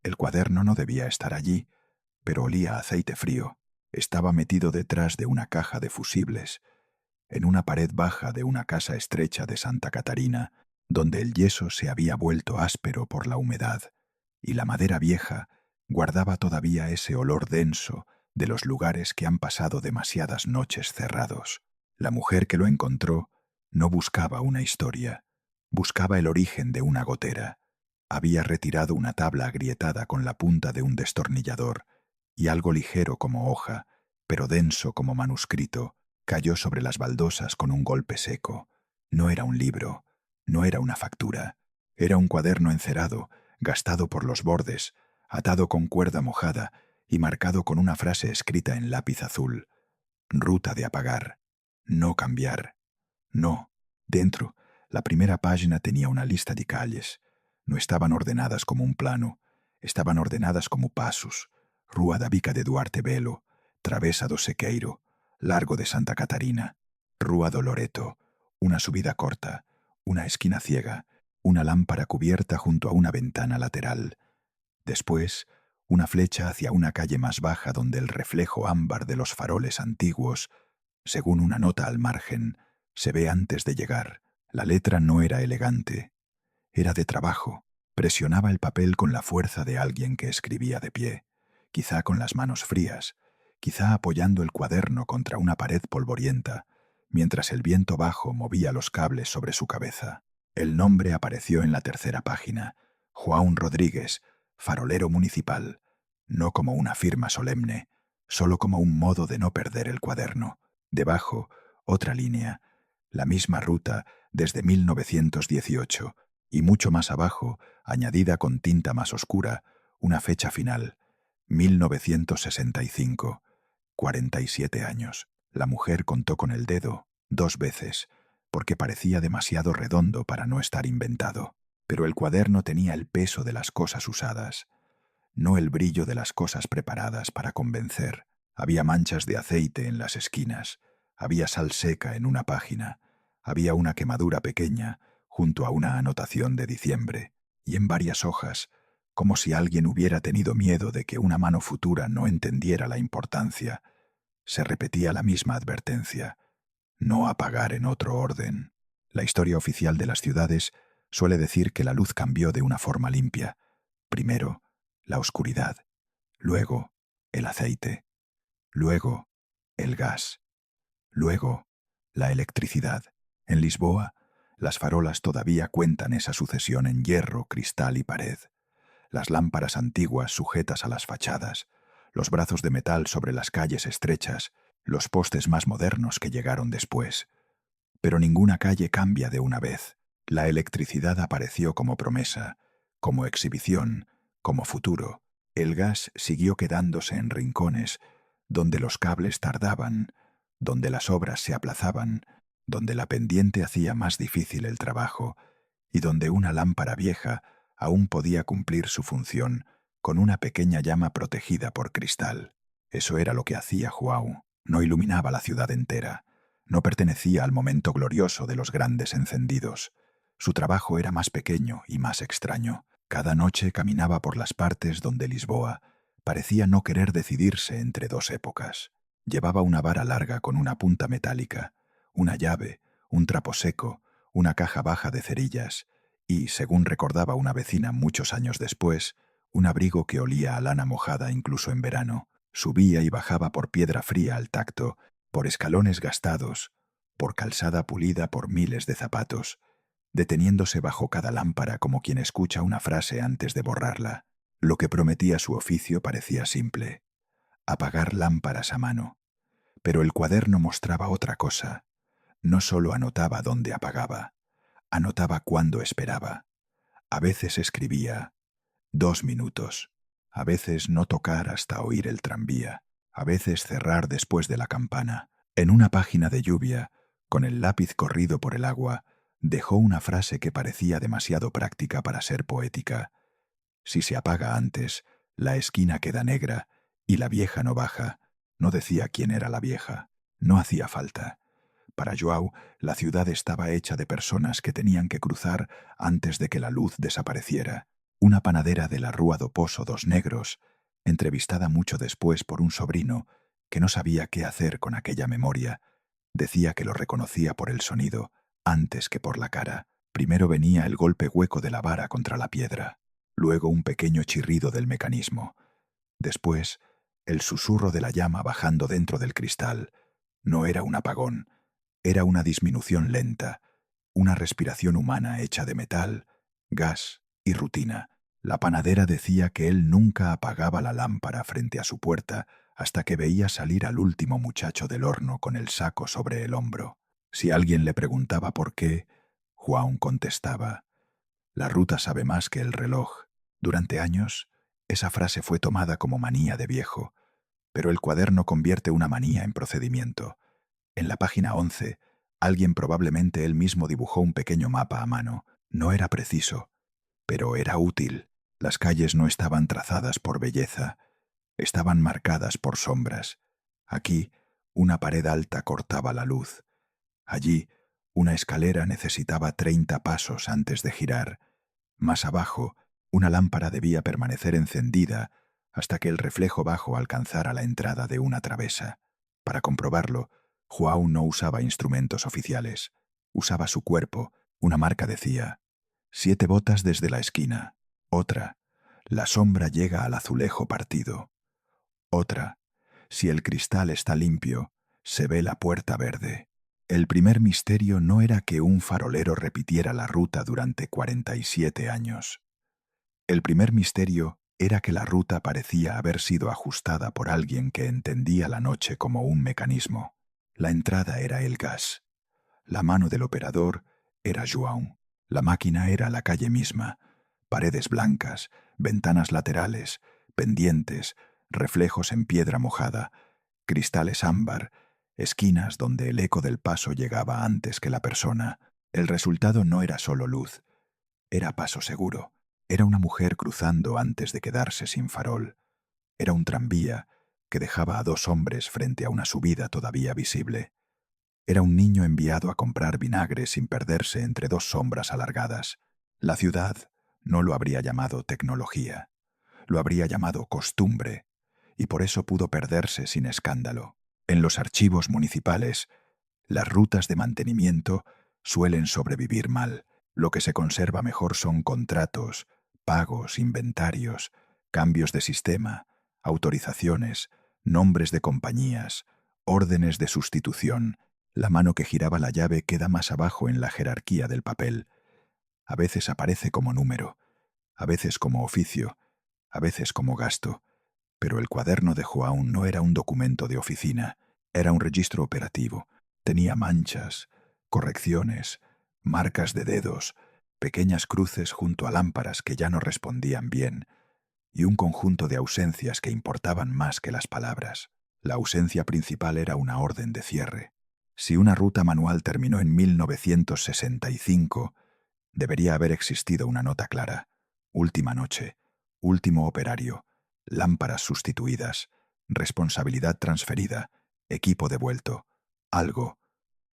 El cuaderno no debía estar allí, pero olía a aceite frío. Estaba metido detrás de una caja de fusibles, en una pared baja de una casa estrecha de Santa Catarina, donde el yeso se había vuelto áspero por la humedad, y la madera vieja guardaba todavía ese olor denso de los lugares que han pasado demasiadas noches cerrados. La mujer que lo encontró no buscaba una historia, buscaba el origen de una gotera. Había retirado una tabla agrietada con la punta de un destornillador, y algo ligero como hoja, pero denso como manuscrito, cayó sobre las baldosas con un golpe seco. No era un libro, no era una factura, era un cuaderno encerado, gastado por los bordes, atado con cuerda mojada y marcado con una frase escrita en lápiz azul. Ruta de apagar. No cambiar. No. Dentro, la primera página tenía una lista de calles. No estaban ordenadas como un plano, estaban ordenadas como pasos. Rua da Bica de Duarte Velo, Travesa do Sequeiro, Largo de Santa Catarina, Rua do Loreto, una subida corta, una esquina ciega, una lámpara cubierta junto a una ventana lateral. Después, una flecha hacia una calle más baja donde el reflejo ámbar de los faroles antiguos, según una nota al margen, se ve antes de llegar. La letra no era elegante, era de trabajo. Presionaba el papel con la fuerza de alguien que escribía de pie, quizá con las manos frías, quizá apoyando el cuaderno contra una pared polvorienta, mientras el viento bajo movía los cables sobre su cabeza. El nombre apareció en la tercera página: João Rodríguez, farolero municipal, no como una firma solemne, solo como un modo de no perder el cuaderno. Debajo, otra línea, la misma ruta desde 1918, y mucho más abajo, añadida con tinta más oscura, una fecha final: 1965, 47 años. La mujer contó con el dedo 2 veces, porque parecía demasiado redondo para no estar inventado. Pero el cuaderno tenía el peso de las cosas usadas, no el brillo de las cosas preparadas para convencer. Había manchas de aceite en las esquinas, había sal seca en una página, había una quemadura pequeña junto a una anotación de diciembre, y en varias hojas, como si alguien hubiera tenido miedo de que una mano futura no entendiera la importancia, se repetía la misma advertencia: no apagar en otro orden. La historia oficial de las ciudades suele decir que la luz cambió de una forma limpia. Primero, la oscuridad, luego, el aceite, luego, el gas, luego, la electricidad. En Lisboa, las farolas todavía cuentan esa sucesión en hierro, cristal y pared. Las lámparas antiguas sujetas a las fachadas, los brazos de metal sobre las calles estrechas, los postes más modernos que llegaron después. Pero ninguna calle cambia de una vez. La electricidad apareció como promesa, como exhibición, como futuro. El gas siguió quedándose en rincones, donde los cables tardaban, donde las obras se aplazaban, donde la pendiente hacía más difícil el trabajo, y donde una lámpara vieja aún podía cumplir su función con una pequeña llama protegida por cristal. Eso era lo que hacía João. No iluminaba la ciudad entera, no pertenecía al momento glorioso de los grandes encendidos. Su trabajo era más pequeño y más extraño. Cada noche caminaba por las partes donde Lisboa parecía no querer decidirse entre dos épocas. Llevaba una vara larga con una punta metálica, una llave, un trapo seco, una caja baja de cerillas y, según recordaba una vecina muchos años después, un abrigo que olía a lana mojada incluso en verano. Subía y bajaba por piedra fría al tacto, por escalones gastados, por calzada pulida por miles de zapatos, deteniéndose bajo cada lámpara como quien escucha una frase antes de borrarla. Lo que prometía su oficio parecía simple: apagar lámparas a mano. Pero el cuaderno mostraba otra cosa. No solo anotaba dónde apagaba, anotaba cuándo esperaba. A veces escribía 2 minutos, a veces no tocar hasta oír el tranvía, a veces cerrar después de la campana. En una página de lluvia, con el lápiz corrido por el agua, dejó una frase que parecía demasiado práctica para ser poética: si se apaga antes, la esquina queda negra y la vieja no baja. No decía quién era la vieja. No hacía falta. Para João, la ciudad estaba hecha de personas que tenían que cruzar antes de que la luz desapareciera. Una panadera de la Rúa do Pozo dos Negros, entrevistada mucho después por un sobrino que no sabía qué hacer con aquella memoria, decía que lo reconocía por el sonido antes que por la cara. Primero venía el golpe hueco de la vara contra la piedra, luego un pequeño chirrido del mecanismo, después el susurro de la llama bajando dentro del cristal. No era un apagón, era una disminución lenta, una respiración humana hecha de metal, gas y rutina. La panadera decía que él nunca apagaba la lámpara frente a su puerta hasta que veía salir al último muchacho del horno con el saco sobre el hombro. Si alguien le preguntaba por qué, Juan contestaba: la ruta sabe más que el reloj. Durante años, esa frase fue tomada como manía de viejo, pero el cuaderno convierte una manía en procedimiento. En la página 11, alguien, probablemente él mismo, dibujó un pequeño mapa a mano. No era preciso, pero era útil. Las calles no estaban trazadas por belleza, estaban marcadas por sombras. Aquí, una pared alta cortaba la luz. Allí, una escalera necesitaba 30 pasos antes de girar. Más abajo, una lámpara debía permanecer encendida hasta que el reflejo bajo alcanzara la entrada de una travesa. Para comprobarlo, João no usaba instrumentos oficiales. Usaba su cuerpo. Una marca decía: 7 botas desde la esquina. Otra: la sombra llega al azulejo partido. Otra: si el cristal está limpio, se ve la puerta verde. El primer misterio no era que un farolero repitiera la ruta durante 47 años. El primer misterio era que la ruta parecía haber sido ajustada por alguien que entendía la noche como un mecanismo. La entrada era el gas. La mano del operador era João. La máquina era la calle misma. Paredes blancas, ventanas laterales, pendientes, reflejos en piedra mojada, cristales ámbar, esquinas donde el eco del paso llegaba antes que la persona. El resultado no era solo luz, era paso seguro. Era una mujer cruzando antes de quedarse sin farol. Era un tranvía que dejaba a 2 hombres frente a una subida todavía visible. Era un niño enviado a comprar vinagre sin perderse entre 2 sombras alargadas. La ciudad no lo habría llamado tecnología, lo habría llamado costumbre, y por eso pudo perderse sin escándalo. En los archivos municipales, las rutas de mantenimiento suelen sobrevivir mal. Lo que se conserva mejor son contratos, pagos, inventarios, cambios de sistema, autorizaciones, nombres de compañías, órdenes de sustitución. La mano que giraba la llave queda más abajo en la jerarquía del papel. A veces aparece como número, a veces como oficio, a veces como gasto. Pero el cuaderno de João no era un documento de oficina, era un registro operativo. Tenía manchas, correcciones, marcas de dedos, pequeñas cruces junto a lámparas que ya no respondían bien, y un conjunto de ausencias que importaban más que las palabras. La ausencia principal era una orden de cierre. Si una ruta manual terminó en 1965, debería haber existido una nota clara: última noche, último operario, lámparas sustituidas, responsabilidad transferida, equipo devuelto, algo,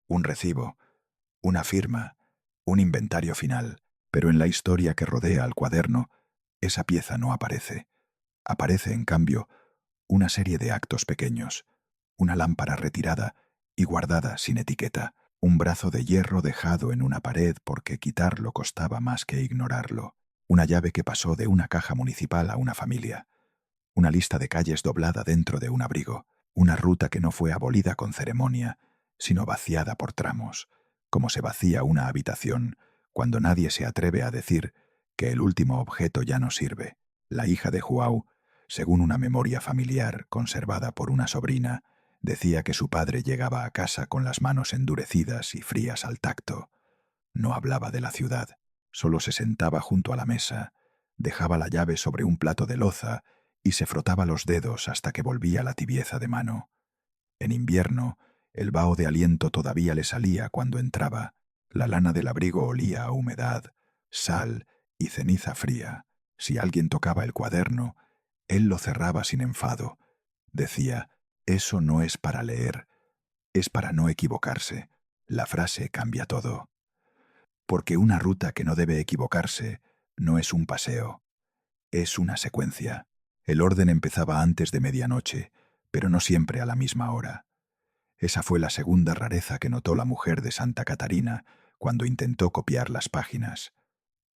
un recibo, una firma, un inventario final. Pero en la historia que rodea al cuaderno, esa pieza no aparece. Aparece, en cambio, una serie de actos pequeños: una lámpara retirada y guardada sin etiqueta, un brazo de hierro dejado en una pared porque quitarlo costaba más que ignorarlo, una llave que pasó de una caja municipal a una familia, una lista de calles doblada dentro de un abrigo, una ruta que no fue abolida con ceremonia, sino vaciada por tramos, como se vacía una habitación cuando nadie se atreve a decir que el último objeto ya no sirve. La hija de João, según una memoria familiar conservada por una sobrina, decía que su padre llegaba a casa con las manos endurecidas y frías al tacto. No hablaba de la ciudad, solo se sentaba junto a la mesa, dejaba la llave sobre un plato de loza y se frotaba los dedos hasta que volvía la tibieza de mano. En invierno, el vaho de aliento todavía le salía cuando entraba. La lana del abrigo olía a humedad, sal y ceniza fría. Si alguien tocaba el cuaderno, él lo cerraba sin enfado. Decía: eso no es para leer, es para no equivocarse. La frase cambia todo. Porque una ruta que no debe equivocarse no es un paseo, es una secuencia. El orden empezaba antes de medianoche, pero no siempre a la misma hora. Esa fue la segunda rareza que notó la mujer de Santa Catarina cuando intentó copiar las páginas.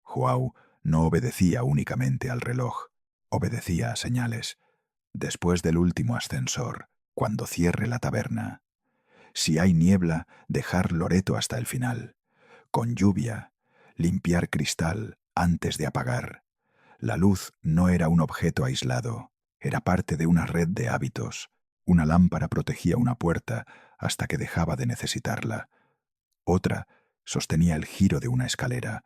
Joao no obedecía únicamente al reloj, obedecía a señales. Después del último ascensor, cuando cierre la taberna. Si hay niebla, dejar Loreto hasta el final. Con lluvia, limpiar cristal antes de apagar. La luz no era un objeto aislado, era parte de una red de hábitos. Una lámpara protegía una puerta hasta que dejaba de necesitarla. Otra sostenía el giro de una escalera.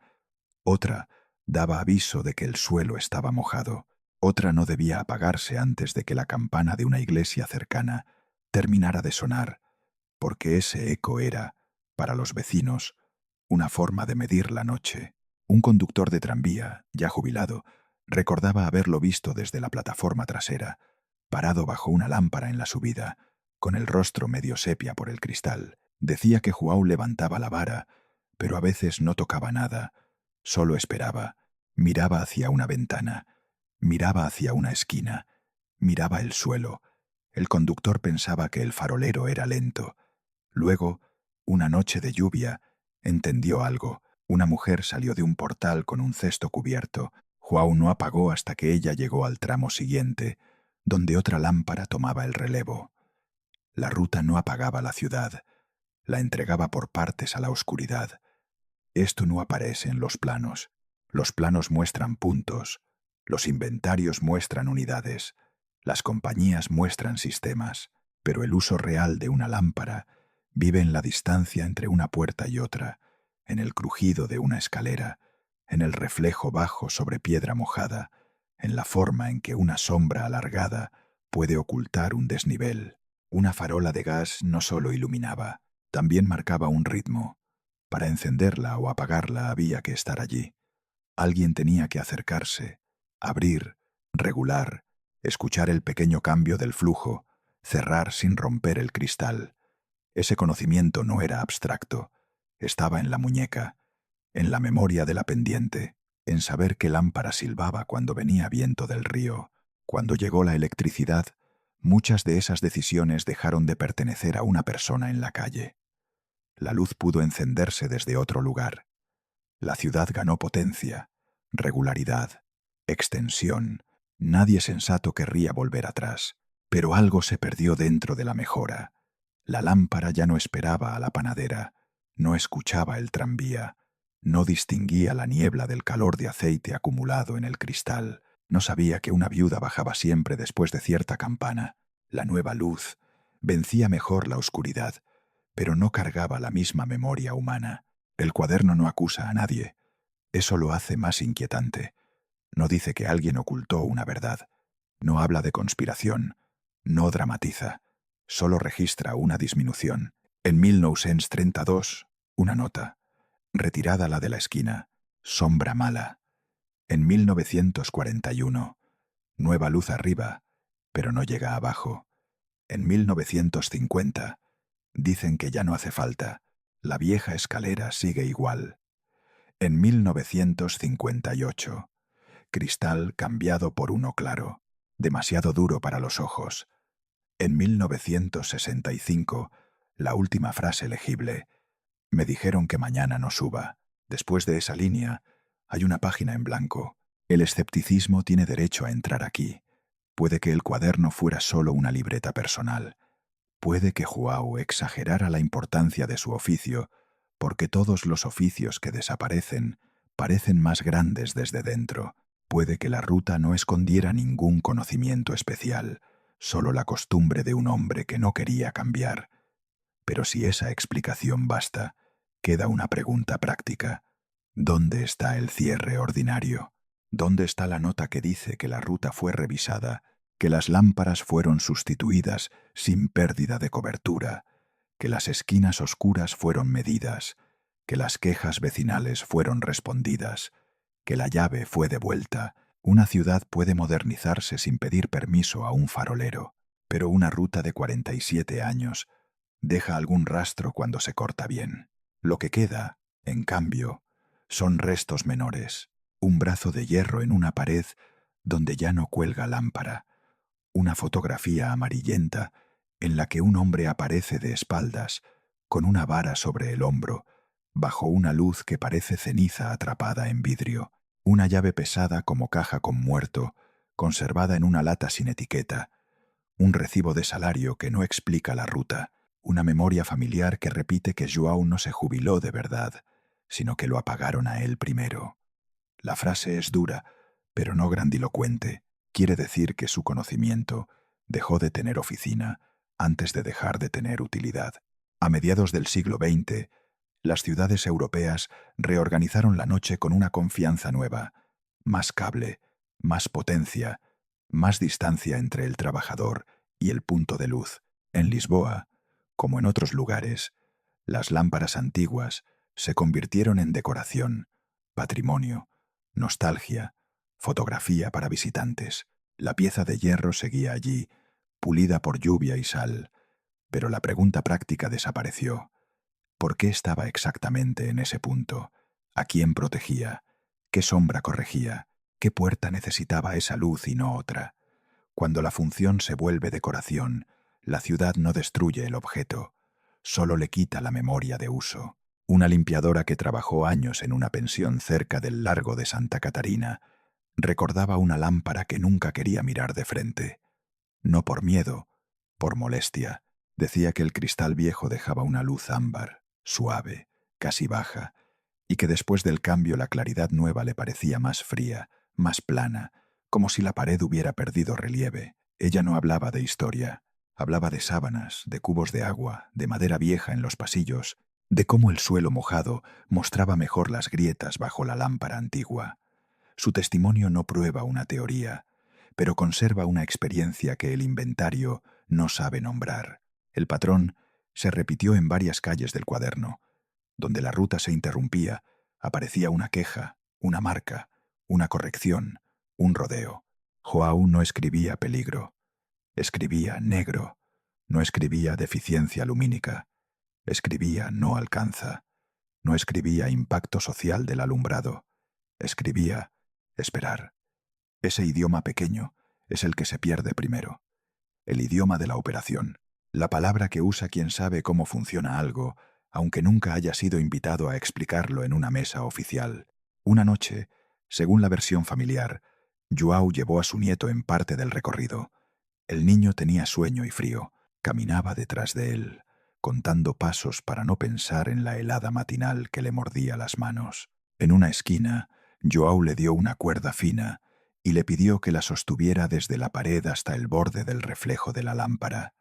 Otra daba aviso de que el suelo estaba mojado. Otra no debía apagarse antes de que la campana de una iglesia cercana terminara de sonar, porque ese eco era, para los vecinos, una forma de medir la noche. Un conductor de tranvía, ya jubilado, recordaba haberlo visto desde la plataforma trasera, parado bajo una lámpara en la subida, con el rostro medio sepia por el cristal. Decía que Joao levantaba la vara, pero a veces no tocaba nada, solo esperaba, miraba hacia una ventana, miraba hacia una esquina, miraba el suelo. El conductor pensaba que el farolero era lento. Luego, una noche de lluvia, entendió algo. Una mujer salió de un portal con un cesto cubierto. Joao no apagó hasta que ella llegó al tramo siguiente, donde otra lámpara tomaba el relevo. La ruta no apagaba la ciudad, la entregaba por partes a la oscuridad. Esto no aparece en los planos. Los planos muestran puntos, los inventarios muestran unidades, las compañías muestran sistemas, pero el uso real de una lámpara vive en la distancia entre una puerta y otra, en el crujido de una escalera, en el reflejo bajo sobre piedra mojada, en la forma en que una sombra alargada puede ocultar un desnivel. Una farola de gas no solo iluminaba, también marcaba un ritmo. Para encenderla o apagarla había que estar allí. Alguien tenía que acercarse, abrir, regular, escuchar el pequeño cambio del flujo, cerrar sin romper el cristal. Ese conocimiento no era abstracto, estaba en la muñeca, en la memoria de la pendiente, en saber qué lámpara silbaba cuando venía viento del río. Cuando llegó la electricidad, muchas de esas decisiones dejaron de pertenecer a una persona en la calle. La luz pudo encenderse desde otro lugar. La ciudad ganó potencia, regularidad, extensión. Nadie sensato querría volver atrás, pero algo se perdió dentro de la mejora. La lámpara ya no esperaba a la panadera, no escuchaba el tranvía, no distinguía la niebla del calor de aceite acumulado en el cristal, no sabía que una viuda bajaba siempre después de cierta campana. La nueva luz vencía mejor la oscuridad, pero no cargaba la misma memoria humana. El cuaderno no acusa a nadie. Eso lo hace más inquietante. No dice que alguien ocultó una verdad. No habla de conspiración. No dramatiza. Solo registra una disminución. En 1932, una nota. Retirada la de la esquina. Sombra mala. En 1941, nueva luz arriba, pero no llega abajo. En 1950, dicen que ya no hace falta. La vieja escalera sigue igual. En 1958, cristal cambiado por uno claro, demasiado duro para los ojos. En 1965, la última frase legible. Me dijeron que mañana no suba. Después de esa línea, hay una página en blanco. El escepticismo tiene derecho a entrar aquí. Puede que el cuaderno fuera solo una libreta personal. Puede que Joao exagerara la importancia de su oficio, porque todos los oficios que desaparecen parecen más grandes desde dentro. Puede que la ruta no escondiera ningún conocimiento especial, solo la costumbre de un hombre que no quería cambiar. Pero si esa explicación basta, queda una pregunta práctica. ¿Dónde está el cierre ordinario? ¿Dónde está la nota que dice que la ruta fue revisada, que las lámparas fueron sustituidas sin pérdida de cobertura, que las esquinas oscuras fueron medidas, que las quejas vecinales fueron respondidas, que la llave fue devuelta? Una ciudad puede modernizarse sin pedir permiso a un farolero, pero una ruta de 47 años deja algún rastro cuando se corta bien. Lo que queda, en cambio, son restos menores. Un brazo de hierro en una pared donde ya no cuelga lámpara, una fotografía amarillenta en la que un hombre aparece de espaldas, con una vara sobre el hombro, bajo una luz que parece ceniza atrapada en vidrio, una llave pesada como caja con muerto, conservada en una lata sin etiqueta, un recibo de salario que no explica la ruta, una memoria familiar que repite que João no se jubiló de verdad, sino que lo apagaron a él primero. La frase es dura, pero no grandilocuente. Quiere decir que su conocimiento dejó de tener oficina antes de dejar de tener utilidad. A mediados del siglo XX, las ciudades europeas reorganizaron la noche con una confianza nueva, más cable, más potencia, más distancia entre el trabajador y el punto de luz. En Lisboa, como en otros lugares, las lámparas antiguas se convirtieron en decoración, patrimonio, nostalgia, fotografía para visitantes. La pieza de hierro seguía allí, pulida por lluvia y sal, pero la pregunta práctica desapareció. ¿Por qué estaba exactamente en ese punto? ¿A quién protegía? ¿Qué sombra corregía? ¿Qué puerta necesitaba esa luz y no otra? Cuando la función se vuelve decoración, la ciudad no destruye el objeto, solo le quita la memoria de uso. Una limpiadora que trabajó años en una pensión cerca del Largo de Santa Catarina recordaba una lámpara que nunca quería mirar de frente. No por miedo, por molestia. Decía que el cristal viejo dejaba una luz ámbar, suave, casi baja, y que después del cambio la claridad nueva le parecía más fría, más plana, como si la pared hubiera perdido relieve. Ella no hablaba de historia, hablaba de sábanas, de cubos de agua, de madera vieja en los pasillos, de cómo el suelo mojado mostraba mejor las grietas bajo la lámpara antigua. Su testimonio no prueba una teoría, pero conserva una experiencia que el inventario no sabe nombrar. El patrón se repitió en varias calles del cuaderno. Donde la ruta se interrumpía, aparecía una queja, una marca, una corrección, un rodeo. João no escribía peligro, escribía negro, no escribía deficiencia lumínica, escribía no alcanza, no escribía impacto social del alumbrado, escribía esperar. Ese idioma pequeño es el que se pierde primero, el idioma de la operación, la palabra que usa quien sabe cómo funciona algo, aunque nunca haya sido invitado a explicarlo en una mesa oficial. Una noche, según la versión familiar, João llevó a su nieto en parte del recorrido. El niño tenía sueño y frío, caminaba detrás de él, contando pasos para no pensar en la helada matinal que le mordía las manos. En una esquina, João le dio una cuerda fina y le pidió que la sostuviera desde la pared hasta el borde del reflejo de la lámpara.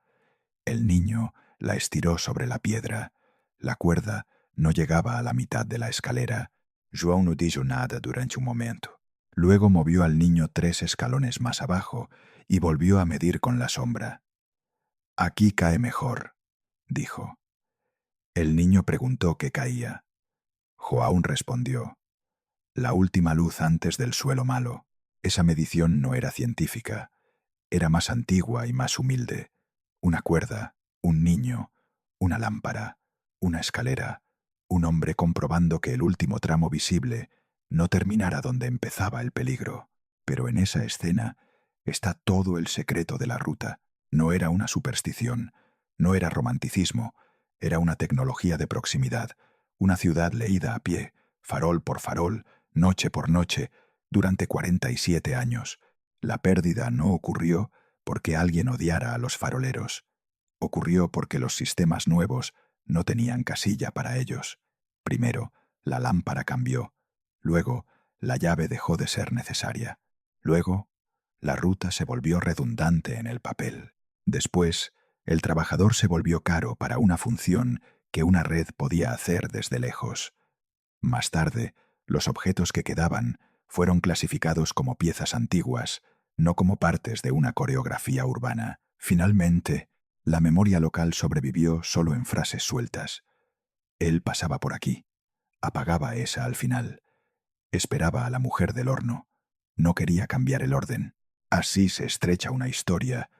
El niño la estiró sobre la piedra. La cuerda no llegaba a la mitad de la escalera. João no dijo nada durante un momento. Luego movió al niño 3 escalones más abajo y volvió a medir con la sombra. «Aquí cae mejor», dijo. El niño preguntó qué caía. João respondió: «La última luz antes del suelo malo». Esa medición no era científica. Era más antigua y más humilde. Una cuerda, un niño, una lámpara, una escalera, un hombre comprobando que el último tramo visible no terminara donde empezaba el peligro. Pero en esa escena está todo el secreto de la ruta. No era una superstición, no era romanticismo, era una tecnología de proximidad, una ciudad leída a pie, farol por farol, noche por noche, durante 47 años. La pérdida no ocurrió porque alguien odiara a los faroleros. Ocurrió porque los sistemas nuevos no tenían casilla para ellos. Primero, la lámpara cambió. Luego, la llave dejó de ser necesaria. Luego, la ruta se volvió redundante en el papel. Después, el trabajador se volvió caro para una función que una red podía hacer desde lejos. Más tarde, los objetos que quedaban fueron clasificados como piezas antiguas, no como partes de una coreografía urbana. Finalmente, la memoria local sobrevivió solo en frases sueltas. Él pasaba por aquí, apagaba esa al final, esperaba a la mujer del horno, no quería cambiar el orden. Así se estrecha una historia,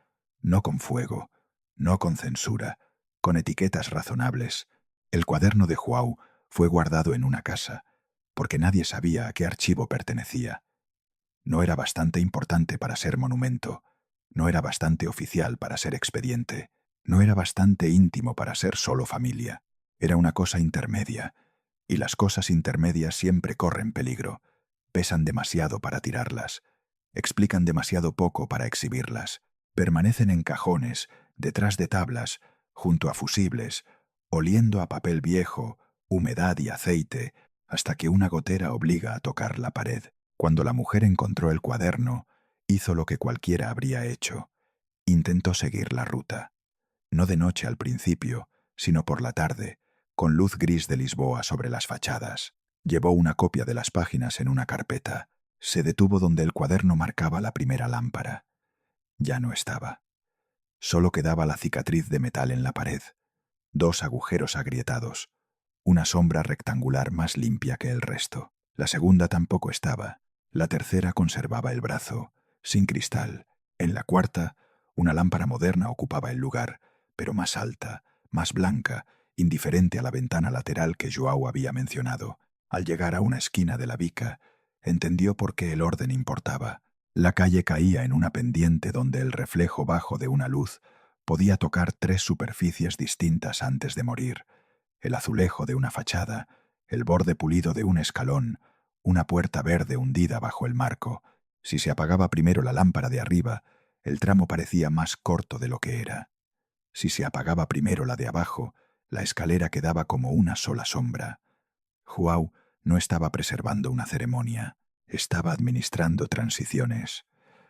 no con fuego, no con censura, con etiquetas razonables. El cuaderno de João fue guardado en una casa, porque nadie sabía a qué archivo pertenecía. No era bastante importante para ser monumento. No era bastante oficial para ser expediente. No era bastante íntimo para ser solo familia. Era una cosa intermedia. Y las cosas intermedias siempre corren peligro. Pesan demasiado para tirarlas. Explican demasiado poco para exhibirlas. Permanecen en cajones, detrás de tablas, junto a fusibles, oliendo a papel viejo, humedad y aceite, hasta que una gotera obliga a tocar la pared. Cuando la mujer encontró el cuaderno, hizo lo que cualquiera habría hecho. Intentó seguir la ruta. No de noche al principio, sino por la tarde, con luz gris de Lisboa sobre las fachadas. Llevó una copia de las páginas en una carpeta. Se detuvo donde el cuaderno marcaba la primera lámpara. Ya no estaba. Solo quedaba la cicatriz de metal en la pared, 2 agujeros agrietados, una sombra rectangular más limpia que el resto. La segunda tampoco estaba. La tercera conservaba el brazo, sin cristal. En la cuarta, una lámpara moderna ocupaba el lugar, pero más alta, más blanca, indiferente a la ventana lateral que João había mencionado. Al llegar a una esquina de la bica, entendió por qué el orden importaba. La calle caía en una pendiente donde el reflejo bajo de una luz podía tocar 3 superficies distintas antes de morir: el azulejo de una fachada, el borde pulido de un escalón, una puerta verde hundida bajo el marco. Si se apagaba primero la lámpara de arriba, el tramo parecía más corto de lo que era. Si se apagaba primero la de abajo, la escalera quedaba como una sola sombra. João no estaba preservando una ceremonia, estaba administrando transiciones.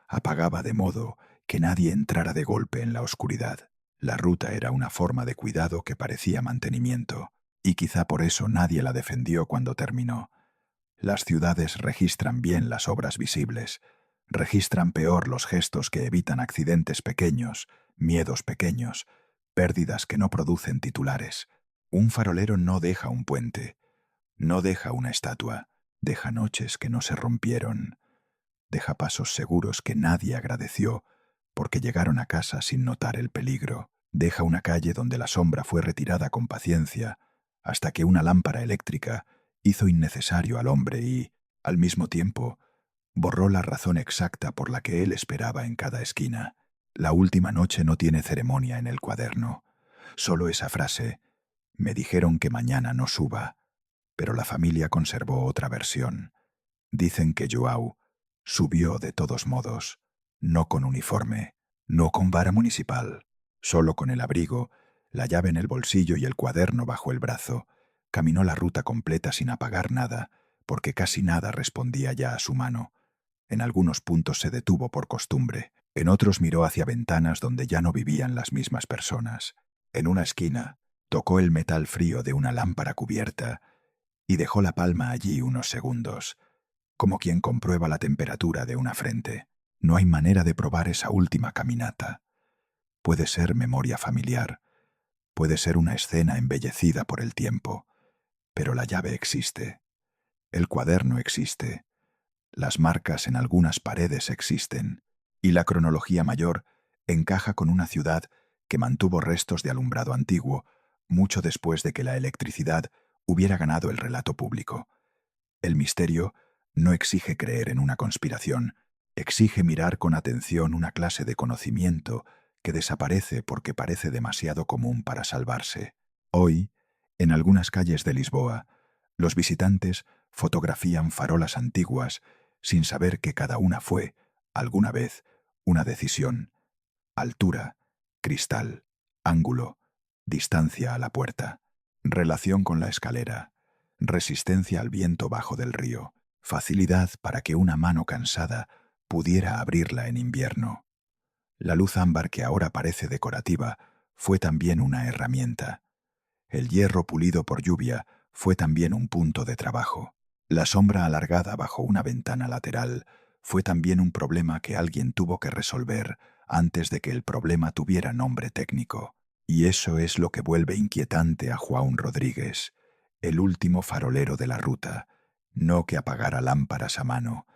Apagaba de modo que nadie entrara de golpe en la oscuridad. La ruta era una forma de cuidado que parecía mantenimiento, y quizá por eso nadie la defendió cuando terminó. Las ciudades registran bien las obras visibles, registran peor los gestos que evitan accidentes pequeños, miedos pequeños, pérdidas que no producen titulares. Un farolero no deja un puente, no deja una estatua, deja noches que no se rompieron, deja pasos seguros que nadie agradeció porque llegaron a casa sin notar el peligro, deja una calle donde la sombra fue retirada con paciencia hasta que una lámpara eléctrica hizo innecesario al hombre y, al mismo tiempo, borró la razón exacta por la que él esperaba en cada esquina. La última noche no tiene ceremonia en el cuaderno, solo esa frase: me dijeron que mañana no suba, pero la familia conservó otra versión. Dicen que João subió de todos modos, no con uniforme, no con vara municipal, solo con el abrigo, la llave en el bolsillo y el cuaderno bajo el brazo. Caminó la ruta completa sin apagar nada, porque casi nada respondía ya a su mano. En algunos puntos se detuvo por costumbre, en otros miró hacia ventanas donde ya no vivían las mismas personas. En una esquina, tocó el metal frío de una lámpara cubierta y dejó la palma allí unos segundos, como quien comprueba la temperatura de una frente. No hay manera de probar esa última caminata. Puede ser memoria familiar, puede ser una escena embellecida por el tiempo, pero la llave existe, el cuaderno existe, las marcas en algunas paredes existen, y la cronología mayor encaja con una ciudad que mantuvo restos de alumbrado antiguo mucho después de que la electricidad hubiera ganado el relato público. El misterio no exige creer en una conspiración, exige mirar con atención una clase de conocimiento que desaparece porque parece demasiado común para salvarse. Hoy, en algunas calles de Lisboa, los visitantes fotografían farolas antiguas sin saber que cada una fue, alguna vez, una decisión: altura, cristal, ángulo, distancia a la puerta, relación con la escalera, resistencia al viento bajo del río, facilidad para que una mano cansada pudiera abrirla en invierno. La luz ámbar que ahora parece decorativa fue también una herramienta. El hierro pulido por lluvia fue también un punto de trabajo. La sombra alargada bajo una ventana lateral fue también un problema que alguien tuvo que resolver antes de que el problema tuviera nombre técnico. Y eso es lo que vuelve inquietante a João Rodrigues, el último farolero de la ruta. No que apagara lámparas a mano,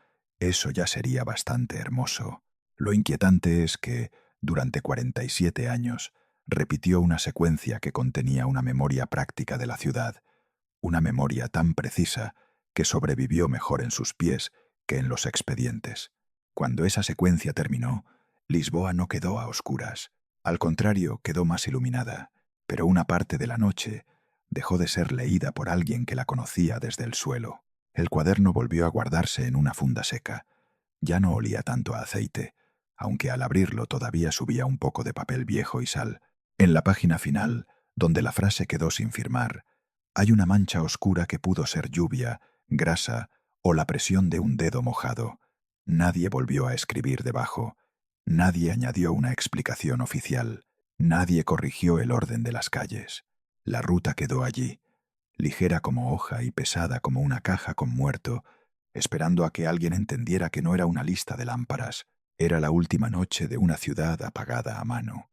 eso ya sería bastante hermoso. Lo inquietante es que, durante 47 años, repitió una secuencia que contenía una memoria práctica de la ciudad, una memoria tan precisa que sobrevivió mejor en sus pies que en los expedientes. Cuando esa secuencia terminó, Lisboa no quedó a oscuras. Al contrario, quedó más iluminada, pero una parte de la noche dejó de ser leída por alguien que la conocía desde el suelo. El cuaderno volvió a guardarse en una funda seca. Ya no olía tanto a aceite, aunque al abrirlo todavía subía un poco de papel viejo y sal. En la página final, donde la frase quedó sin firmar, hay una mancha oscura que pudo ser lluvia, grasa o la presión de un dedo mojado. Nadie volvió a escribir debajo. Nadie añadió una explicación oficial. Nadie corrigió el orden de las calles. La ruta quedó allí, ligera como hoja y pesada como una caja con muerto, esperando a que alguien entendiera que no era una lista de lámparas, era la última noche de una ciudad apagada a mano.